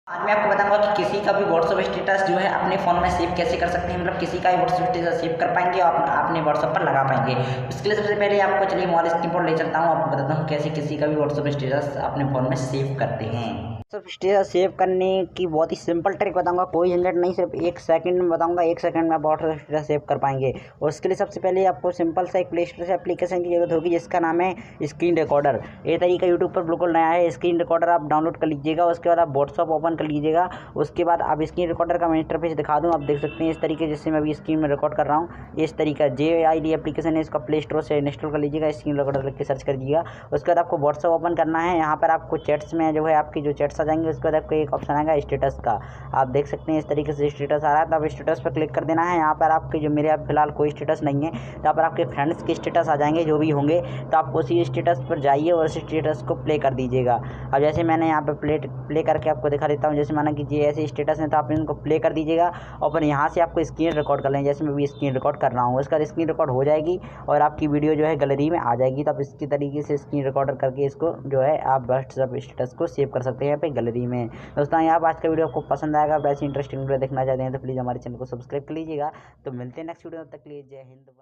आज मैं आपको बताऊंगा कि किसी का भी व्हाट्सअप स्टेटस जो है अपने फ़ोन में सेव कैसे कर सकते हैं। मतलब किसी का भी व्हाट्सअप स्टेटस सेव कर पाएंगे और अपने व्हाट्सअप पर लगा पाएंगे। उसके लिए सबसे पहले आपको चलिए मोबाइल स्क्रीन पर ले चलता हूँ, आपको बताता हूँ कैसे किसी का भी व्हाट्सअप स्टेटस अपने फ़ोन में सेव करते हैं। व्हाट्सअप स्टेटस सेव करने की बहुत ही सिंपल ट्रिक बताऊंगा, कोई झंझट नहीं, सिर्फ 1 सेकंड में बताऊंगा। 1 सेकंड में आप व्हाट्सअप स्टेटस सेव कर पाएंगे। और उसके लिए सबसे पहले आपको सिंपल सा एक प्ले स्टोर से एप्लीकेशन की जरूरत होगी जिसका नाम है स्क्रीन रिकॉर्डर। ये तरीका यूट्यूब पर बिल्कुल नया है। स्क्रीन रिकॉर्डर आप डाउनलोड कर लीजिएगा। उसके बाद आप व्हाट्सअप ओपन कर लीजिएगा। उसके बाद आप स्क्रीन रिकॉर्डर का मैं इंटरफेस दिखा दूँ, आप देख सकते हैं इस तरीके जिससे मैं अभी स्क्रीन में रिकॉर्ड कर रहा हूँ। इस तरीका JID एप्लीकेशन है, इसका प्ले स्टोर से इंस्टॉल कर लीजिएगा। स्क्रीन रिकॉर्डर लिख के सर्च कर दीजिएगा। उसके बाद आपको व्हाट्सअप ओपन करना है। यहाँ पर आपको चैट्स में जो है आपकी जो चैट्स आ जाएंगे, उसके बाद आपको एक ऑप्शन आएगा स्टेटस का। आप देख सकते हैं इस तरीके से स्टेटस आ रहा है, तो आप स्टेटस पर क्लिक कर देना है। यहाँ पर आपके जो मेरे फिलहाल कोई स्टेटस नहीं है, यहाँ पर आपके फ्रेंड्स के स्टेटस आ जाएंगे जो भी होंगे। तो आप उसी स्टेटस पर जाइए और उस स्टेटस को प्ले कर दीजिएगा। अब जैसे मैंने यहाँ पर प्ले करके आपको दिखा देता हूँ। जैसे माना कि ये ऐसे स्टेटस हैं, तो आप इनको प्ले कर दीजिएगा और फिर यहाँ से आपको स्क्रीन रिकॉर्ड कर लें। जैसे मैं भी स्क्रीन रिकॉर्ड कर रहा हूँ, उसका स्क्रीन रिकॉर्ड हो जाएगी और आपकी वीडियो जो है गैलरी में आ जाएगी। तो आप इसकी तरीके से स्क्रीन रिकॉर्डर करके इसको जो है आप व्हाट्सएप स्टेटस को सेव कर सकते हैं यहाँ पे गैलरी में। दोस्तों यहाँ आज का वीडियो आपको पसंद आएगा, वैसे इंटरेस्टिंग वीडियो देखना चाहते हैं तो प्लीज़ हमारे चैनल को सब्सक्राइब कर लीजिएगा। तो मिलते हैं नेक्स्ट वीडियो, तब तक के लिए जय हिंद।